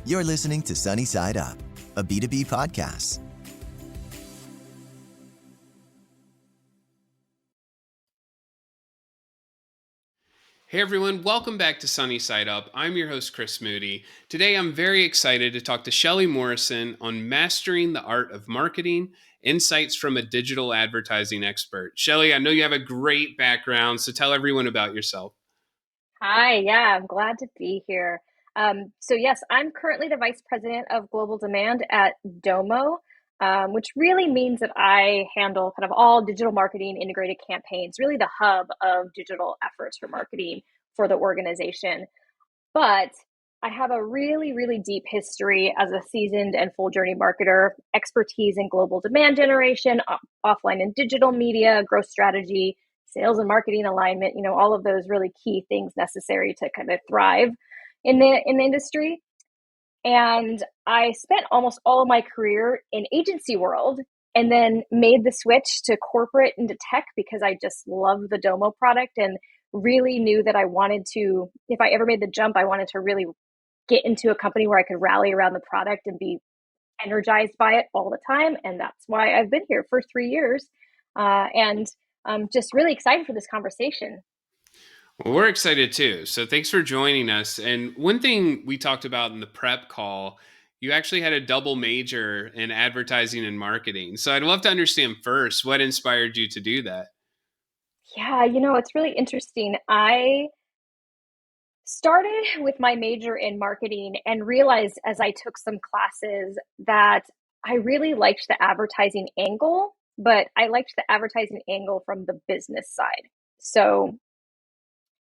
You're listening to Sunny Side Up, a B2B podcast. Hey everyone, welcome back to Sunny Side Up. I'm your host, Chris Moody. Today I'm very excited to talk to Shelley Morrison on mastering the art of marketing, insights from a digital advertising expert. Shelley, I know you have a great background, so tell everyone about yourself. Hi, yeah, I'm glad to be here. So yes, I'm currently the Vice President of Global Demand at Domo, which really means that I handle kind of all digital marketing integrated campaigns, really the hub of digital efforts for marketing for the organization. But I have a really, really deep history as a seasoned and full journey marketer, expertise in global demand generation, offline and digital media, growth strategy, sales and marketing alignment, all of those really key things necessary to kind of thrive in the industry. And I spent almost all of my career in agency world and then made the switch to corporate into tech because I just love the Domo product and really knew that I wanted to, if I ever made the jump, I wanted to really get into a company where I could rally around the product and be energized by it all the time. And that's why I've been here for 3 years. And I'm just really excited for this conversation. Well, we're excited too. So thanks for joining us. And one thing we talked about in the prep call, you actually had a double major in advertising and marketing. So I'd love to understand first what inspired you to do that. Yeah, it's really interesting. I started with my major in marketing and realized as I took some classes that I really liked the advertising angle, but I liked the advertising angle from the business side. So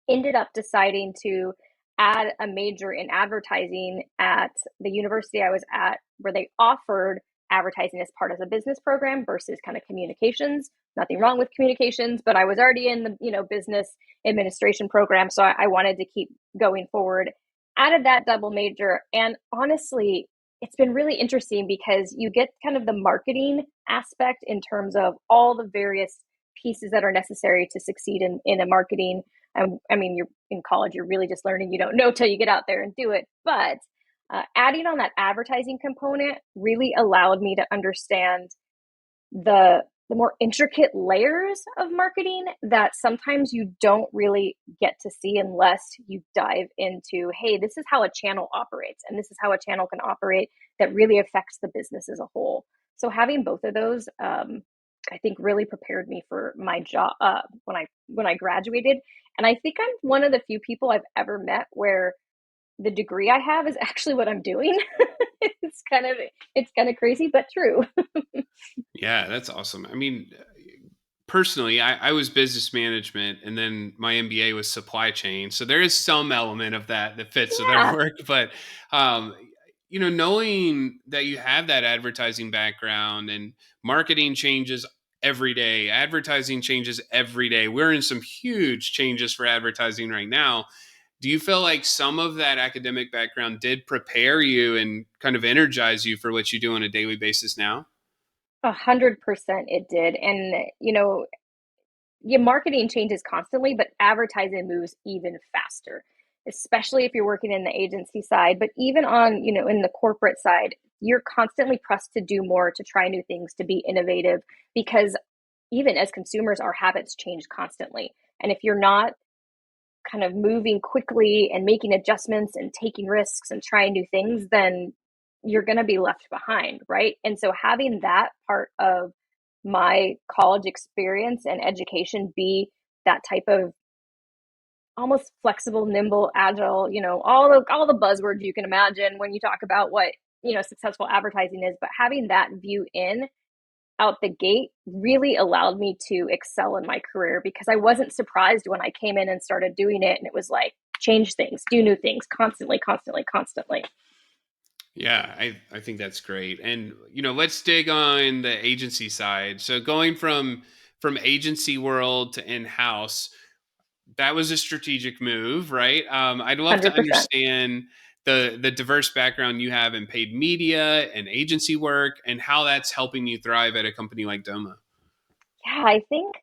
ended up deciding to add a major in advertising at the university I was at, where they offered advertising as part of a business program versus kind of communications. Nothing wrong with communications, but I was already in the business administration program, so I wanted to keep going forward. Added that double major, and honestly, it's been really interesting because you get kind of the marketing aspect in terms of all the various pieces that are necessary to succeed in a marketing. I mean, you're in college, you're really just learning. You don't know till you get out there and do it. But adding on that advertising component really allowed me to understand the more intricate layers of marketing that sometimes you don't really get to see unless you dive into, hey, this is how a channel operates, and this is how a channel can operate that really affects the business as a whole. So having both of those, I think, really prepared me for my job when I graduated. And I think I'm one of the few people I've ever met where the degree I have is actually what I'm doing. it's kind of crazy, but true. Yeah, that's awesome. I mean, personally, I was business management and then my MBA was supply chain. So there is some element of that fits with our Yeah. work. But, um, knowing that you have that advertising background and marketing changes every day, advertising changes every day. We're in some huge changes for advertising right now. Do you feel like some of that academic background did prepare you and kind of energize you for what you do on a daily basis now? 100% it did. And, your marketing changes constantly, but advertising moves even faster, especially if you're working in the agency side. But even on, in the corporate side, you're constantly pressed to do more, to try new things, to be innovative, because even as consumers, our habits change constantly. And if you're not kind of moving quickly and making adjustments and taking risks and trying new things, then you're going to be left behind, right? And so having that part of my college experience and education be that type of almost flexible, nimble, agile, all the buzzwords you can imagine when you talk about what, successful advertising is, but having that view in out the gate really allowed me to excel in my career, because I wasn't surprised when I came in and started doing it and it was like change things, do new things constantly, constantly, constantly. Yeah, I think that's great. And let's dig on the agency side. So going from agency world to in-house, that was a strategic move, right? I'd love to 100%. understand the diverse background you have in paid media and agency work and how that's helping you thrive at a company like Doma. Yeah, I think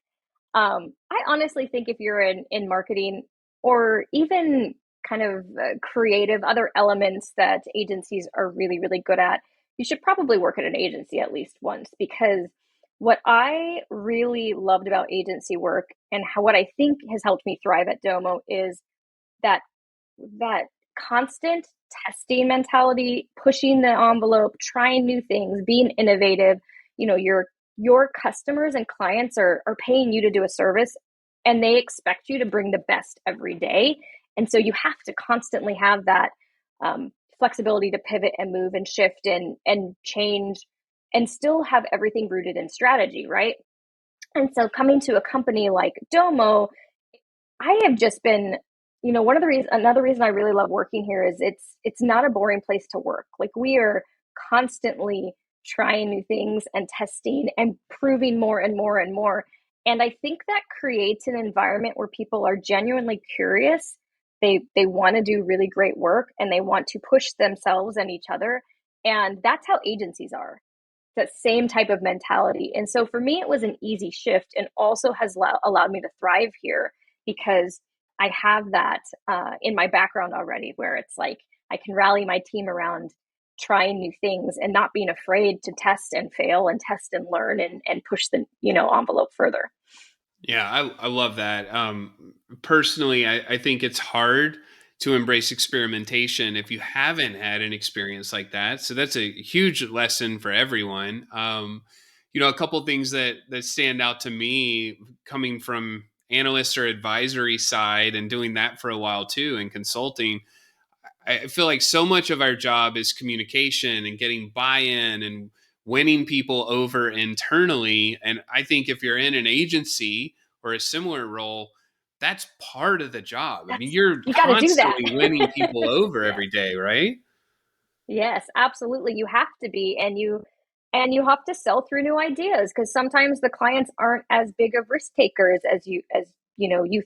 I honestly think if you're in marketing or even kind of creative other elements that agencies are really, really good at, you should probably work at an agency at least once, because what I really loved about agency work and what I think has helped me thrive at Domo is that that constant testing mentality, pushing the envelope, trying new things, being innovative. Your customers and clients are paying you to do a service, and they expect you to bring the best every day. And so you have to constantly have that flexibility to pivot and move and shift and change, and still have everything rooted in strategy, right? And so coming to a company like Domo, I have just been, another reason I really love working here is it's not a boring place to work. Like, we are constantly trying new things and testing and proving more and more and more. And I think that creates an environment where people are genuinely curious. They want to do really great work, and they want to push themselves and each other. And that's how agencies are, that same type of mentality. And so for me, it was an easy shift, and also has allowed me to thrive here, because I have that in my background already, where it's like I can rally my team around trying new things and not being afraid to test and fail and test and learn and push the envelope further. Yeah, I love that. Personally, I think it's hard to embrace experimentation if you haven't had an experience like that. So that's a huge lesson for everyone. A couple things that stand out to me, coming from analyst or advisory side and doing that for a while too, and consulting. I feel like so much of our job is communication and getting buy-in and winning people over internally. And I think if you're in an agency or a similar role, that's part of the job. I mean, That's you're You got to do that. constantly winning people over Yeah. every day, right? Yes, absolutely. You have to be, and you have to sell through new ideas, because sometimes the clients aren't as big of risk takers as you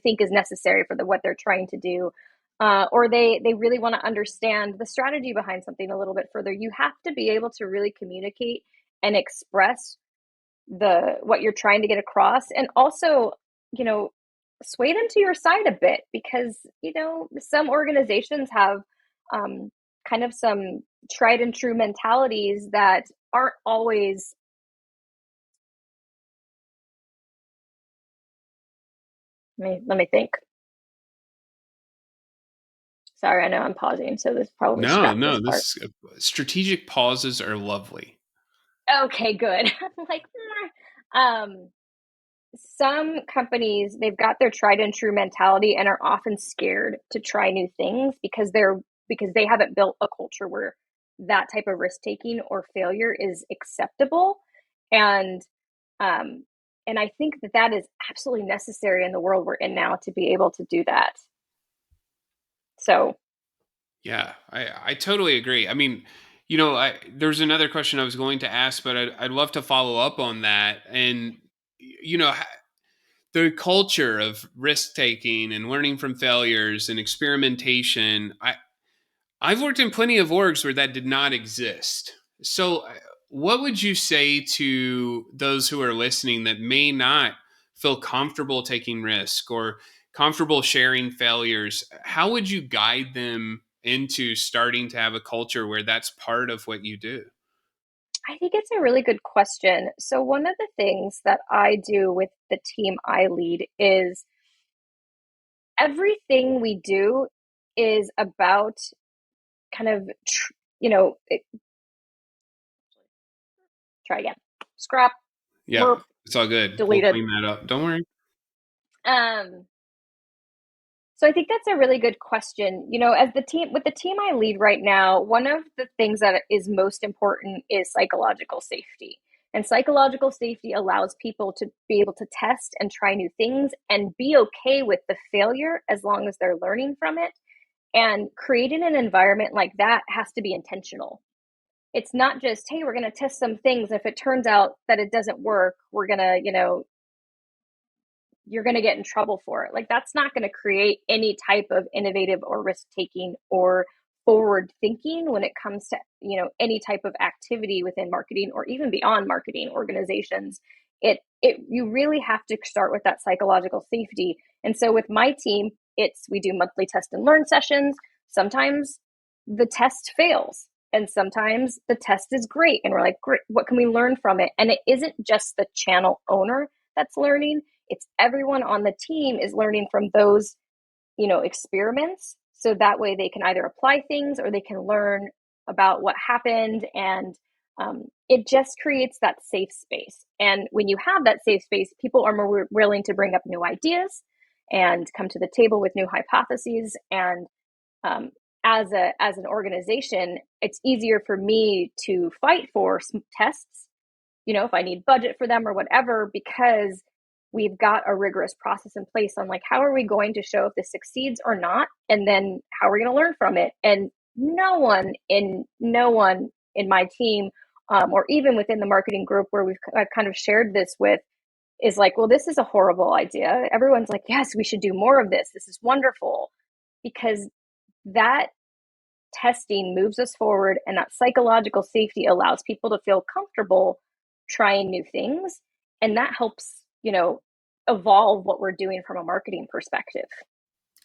think is necessary for what they're trying to do, or they really want to understand the strategy behind something a little bit further. You have to be able to really communicate and express what you're trying to get across, and also you know sway them to your side a bit, because some organizations have um, kind of some tried and true mentalities that aren't always. Let me think. Sorry, I know I'm pausing, so this probably No, scrap this no, part. strategic pauses are lovely. Okay, good. I'm like, some companies, they've got their tried and true mentality and are often scared to try new things, because they haven't built a culture where that type of risk taking or failure is acceptable. And um and I think that is absolutely necessary in the world we're in now, to be able to do that. So Yeah, I totally agree. I mean, there's another question I was going to ask, but I'd love to follow up on that. And, you know, the culture of risk taking and learning from failures and experimentation. I've worked in plenty of orgs where that did not exist. So, what would you say to those who are listening that may not feel comfortable taking risk or comfortable sharing failures? How would you guide them into starting to have a culture where that's part of what you do? I think it's a really good question. So one of the things that I do with the team I lead is everything we do is about kind of, you know, it, try again, scrap, Yeah, burp, it's all good. We'll deleted. clean that up. Don't worry. Um, so I think that's a really good question. As with the team I lead right now, one of the things that is most important is psychological safety. And psychological safety allows people to be able to test and try new things and be okay with the failure, as long as they're learning from it. And creating an environment like that has to be intentional. It's not just, hey, we're going to test some things. If it turns out that it doesn't work, we're going to, you're going to get in trouble for it. Like, that's not going to create any type of innovative or risk taking or forward thinking when it comes to, any type of activity within marketing or even beyond marketing organizations. You really have to start with that psychological safety. And so with my team, we do monthly test and learn sessions. Sometimes the test fails and sometimes the test is great. And we're like, great, what can we learn from it? And it isn't just the channel owner that's learning. It's everyone on the team is learning from those, experiments. So that way they can either apply things or they can learn about what happened. And it just creates that safe space. And when you have that safe space, people are more willing to bring up new ideas and come to the table with new hypotheses. And as an organization, it's easier for me to fight for some tests, if I need budget for them or whatever, because we've got a rigorous process in place on like, how are we going to show if this succeeds or not? And then how are we going to learn from it? And no one in my team, or even within the marketing group where I've kind of shared this with, is like, well, this is a horrible idea. Everyone's like, yes, we should do more of this. This is wonderful. Because that testing moves us forward, and that psychological safety allows people to feel comfortable trying new things. And that helps, evolve what we're doing from a marketing perspective.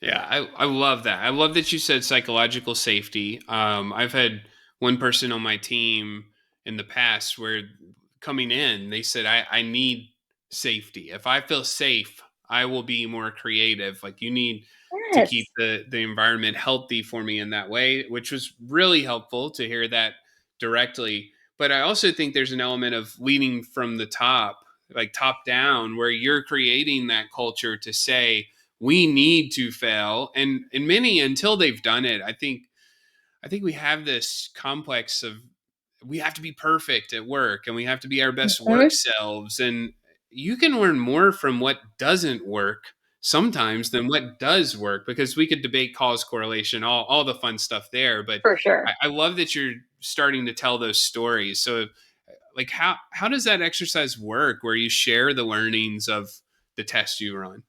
Yeah, I love that. I love that you said psychological safety. I've had one person on my team in the past where coming in, they said, I need safety. If I feel safe, I will be more creative. Like you need to Yes, keep the environment healthy for me in that way, which was really helpful to hear that directly. But I also think there's an element of leading from the top, like top down, where you're creating that culture to say, we need to fail. And many, until they've done it, I think we have this complex of we have to be perfect at work and we have to be our best mm-hmm, work selves. And you can learn more from what doesn't work sometimes than what does work, because we could debate cause correlation, all the fun stuff there. But for sure. I love that you're starting to tell those stories. So like how does that exercise work where you share the learnings of the test you run?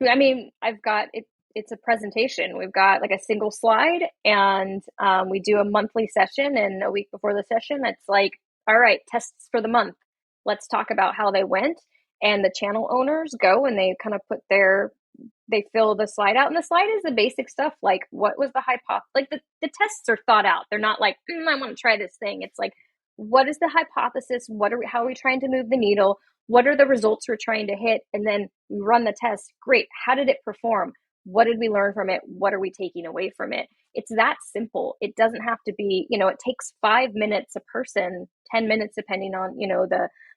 I mean, I've got it. It's a presentation. We've got like a single slide, and we do a monthly session. And a week before the session, it's like, all right, tests for the month. Let's talk about how they went. And the channel owners go and they kind of they fill the slide out. And the slide is the basic stuff, like what was the hypothesis? Like the tests are thought out. They're not like, I want to try this thing. It's like, what is the hypothesis? How are we trying to move the needle? What are the results we're trying to hit? And then we run the test. Great. How did it perform? What did we learn from it? What are we taking away from it? It's that simple. It doesn't have to be, it takes 5 minutes a person, 10 minutes, depending on,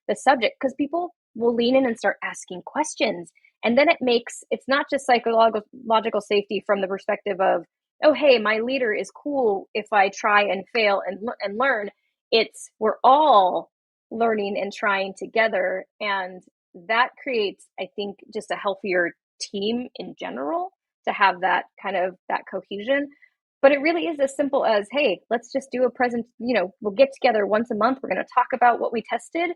the subject, because people will lean in and start asking questions. And then it's not just psychological safety from the perspective of, oh, hey, my leader is cool if I try and fail and learn. It's we're all learning and trying together. And that creates, I think, just a healthier team in general, to have that kind of that cohesion. But it really is as simple as, hey, let's just do a present, we'll get together once a month. We're going to talk about what we tested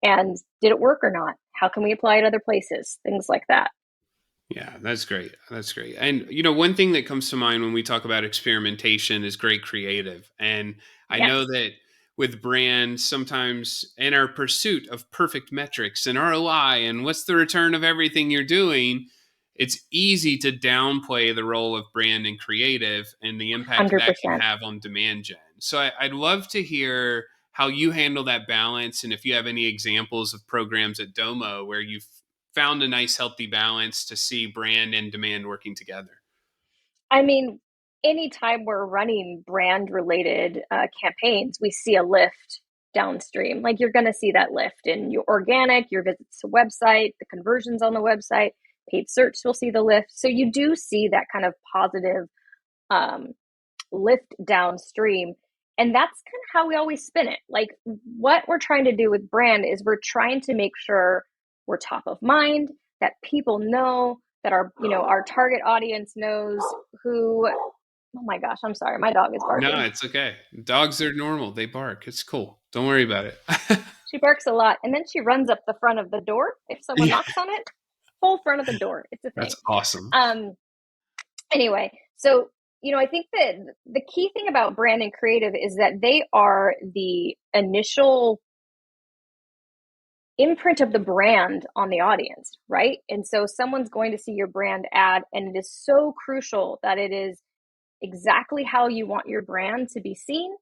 and did it work or not? How can we apply it other places? Things like that. Yeah, that's great. That's great. And one thing that comes to mind when we talk about experimentation is great creative. And I know Yes, that with brands, sometimes in our pursuit of perfect metrics and ROI and what's the return of everything you're doing, it's easy to downplay the role of brand and creative and the impact that can 100%. have on demand gen. So I'd love to hear how you handle that balance, and if you have any examples of programs at Domo where you've found a nice healthy balance to see brand and demand working together. I mean, anytime we're running brand related campaigns, we see a lift downstream. Like you're going to see that lift in your organic, your visits to website, the conversions on the website, paid search will see the lift. So you do see that kind of positive um, lift downstream. And that's kind of how we always spin it. Like what we're trying to do with brand is we're trying to make sure we're top of mind, that people know, that our target audience knows who. Oh my gosh, I'm sorry, my dog is No, barking. it's okay. Dogs are normal. They bark. It's cool. Don't worry about it. She barks a lot, and then she runs up the front of the door if someone Yeah, knocks on it. Whole front of the door. It's a thing. that's awesome. Um, anyway, so I think that the key thing about brand and creative is that they are the initial imprint of the brand on the audience, right? And so someone's going to see your brand ad, and it is so crucial that it is exactly how you want your brand to be seen,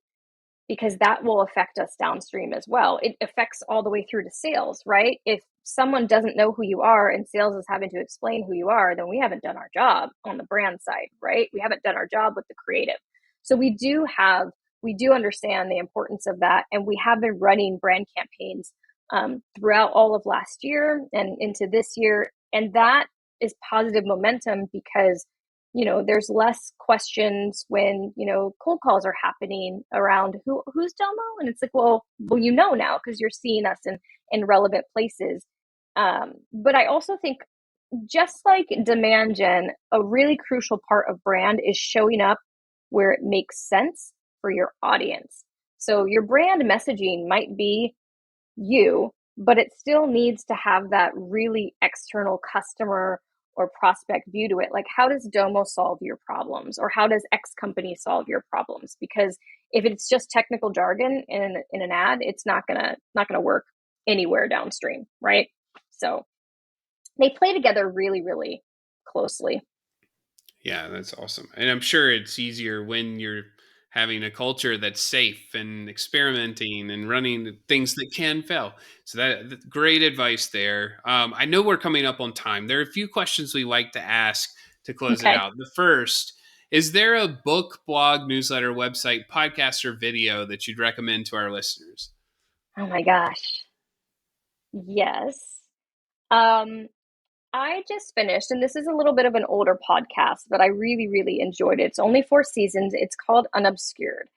because that will affect us downstream as well. It affects all the way through to sales, right? If someone doesn't know who you are and sales is having to explain who you are, then we haven't done our job on the brand side, right? We haven't done our job with the creative. So we do understand the importance of that. And we have been running brand campaigns throughout all of last year and into this year. And that is positive momentum because there's less questions when, cold calls are happening around who's Domo. And it's like, well, now, because you're seeing us in relevant places. But I also think, just like demand gen, a really crucial part of brand is showing up where it makes sense for your audience. So your brand messaging might be you, but it still needs to have that really external customer or prospect view to it. Like, how does Domo solve your problems, or how does X company solve your problems? Because if it's just technical jargon in an ad, it's not gonna work anywhere downstream, right? So they play together really, really closely. Yeah, that's awesome. And I'm sure it's easier when you're having a culture that's safe and experimenting and running things that can fail. So that great advice there. I know we're coming up on time. There are a few questions we like to ask to close it Okay. out. The first, is there a book, blog, newsletter, website, podcast, or video that you'd recommend to our listeners? Oh my gosh. Yes. Um, I just finished, and this is a little bit of an older podcast, but I really, really enjoyed it. It's only 4 seasons. It's called Unobscured,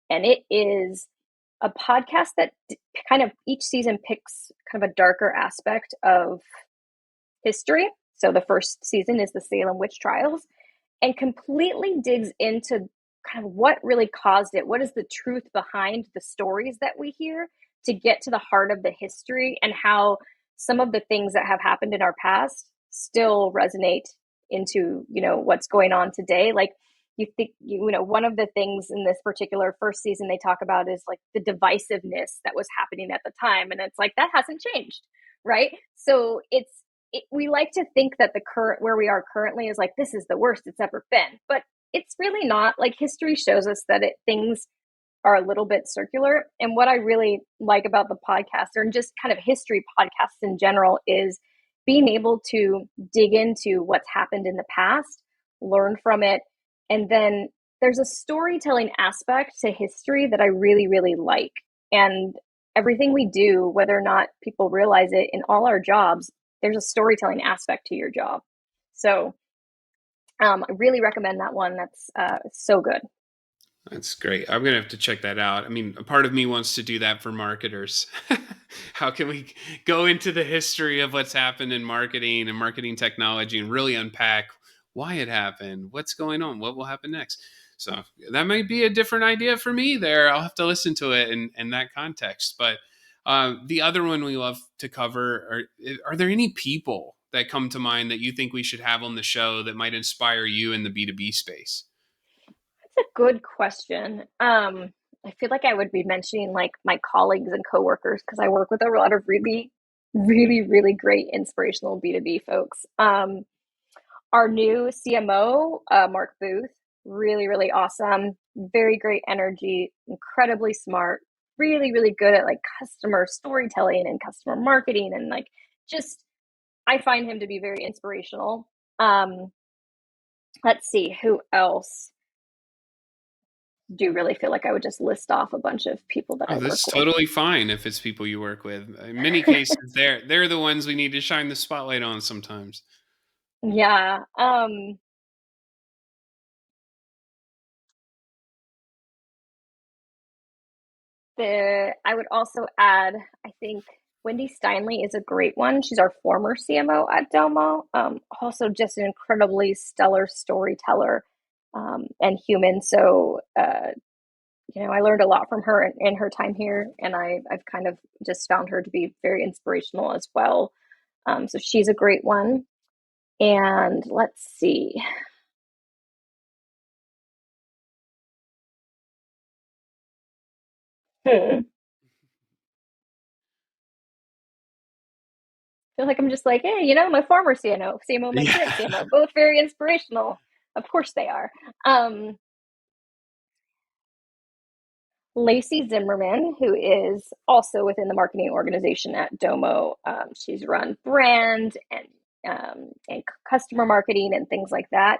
and it is a podcast that kind of each season picks kind of a darker aspect of history. So the first season is the Salem witch trials, and completely digs into kind of what really caused it. What is the truth behind the stories that we hear, to get to the heart of the history, and how some of the things that have happened in our past still resonate into, what's going on today. Like, you think, one of the things in this particular first season they talk about is like the divisiveness that was happening at the time. And it's like, that hasn't changed, right? So we like to think that the current, where we are currently, is like, this is the worst it's ever been, but it's really not. Like, history shows us that things are a little bit circular. And what I really like about the podcast, or just kind of history podcasts in general, is being able to dig into what's happened in the past, learn from it, and then there's a storytelling aspect to history that I really, really like. And everything we do, whether or not people realize it, in all our jobs, there's a storytelling aspect to your job. So I really recommend that one. That's so good. That's great. I'm gonna have to check that out. I mean, a part of me wants to do that for marketers. How can we go into the history of what's happened in marketing and marketing technology and really unpack why it happened, what's going on, what will happen next? So that might be a different idea for me there. I'll have to listen to it in that context. But the other one we love to cover are there any people that come to mind that you think we should have on the show that might inspire you in the B2B space? That's a good question. I feel like I would be mentioning like my colleagues and coworkers, because I work with a lot of really, really, really great inspirational B2B folks. Our new CMO, Mark Booth, really, really awesome, very great energy, incredibly smart, really, really good at like customer storytelling and customer marketing. And like, just, I find him to be very inspirational. Let's see, who else? Do you really feel like I would just list off a bunch of people that Oh, I this work is with? totally fine if it's people you work with. In many cases, they're the ones we need to shine the spotlight on sometimes. Yeah. I would also add, I think Wendy Steinley is a great one. She's our former CMO at Domo. Also just an incredibly stellar storyteller, and human. So, I learned a lot from her in her time here, and I've kind of just found her to be very inspirational as well. So she's a great one. And let's see. Hmm. feel like I'm just like, hey, my former CMO, my current Yeah. CMO, both very inspirational. Of course they are. Lacey Zimmerman, who is also within the marketing organization at Domo. She's run brand and customer marketing and things like that.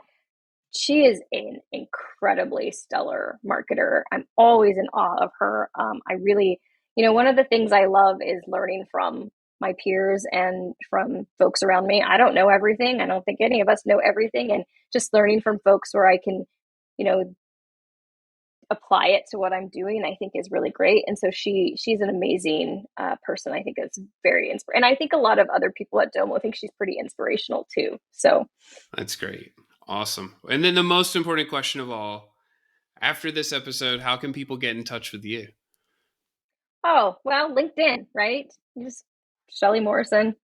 She is an incredibly stellar marketer. I'm always in awe of her. I really, one of the things I love is learning from my peers and from folks around me. I don't know everything. I don't think any of us know everything. And just learning from folks where I can, you know, apply it to what I'm doing, I think is really great. And so she's an amazing person. I think it's very inspiring. And I think a lot of other people at Domo think she's pretty inspirational too. So That's great. Awesome. And then the most important question of all, after this episode, how can people get in touch with you? oh, well, LinkedIn, right? Just Shelley Morrison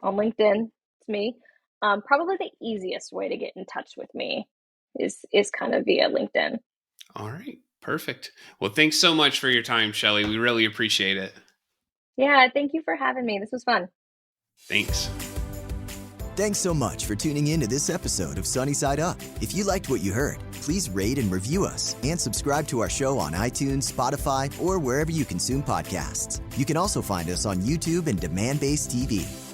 on LinkedIn. It's me. Probably the easiest way to get in touch with me is kind of via LinkedIn. All right. Perfect. Well, thanks so much for your time, Shelley. We really appreciate it. Yeah, thank you for having me. This was fun. Thanks. Thanks so much for tuning in to this episode of Sunny Side Up. If you liked what you heard, please rate and review us and subscribe to our show on iTunes, Spotify, or wherever you consume podcasts. You can also find us on YouTube and Demandbase TV.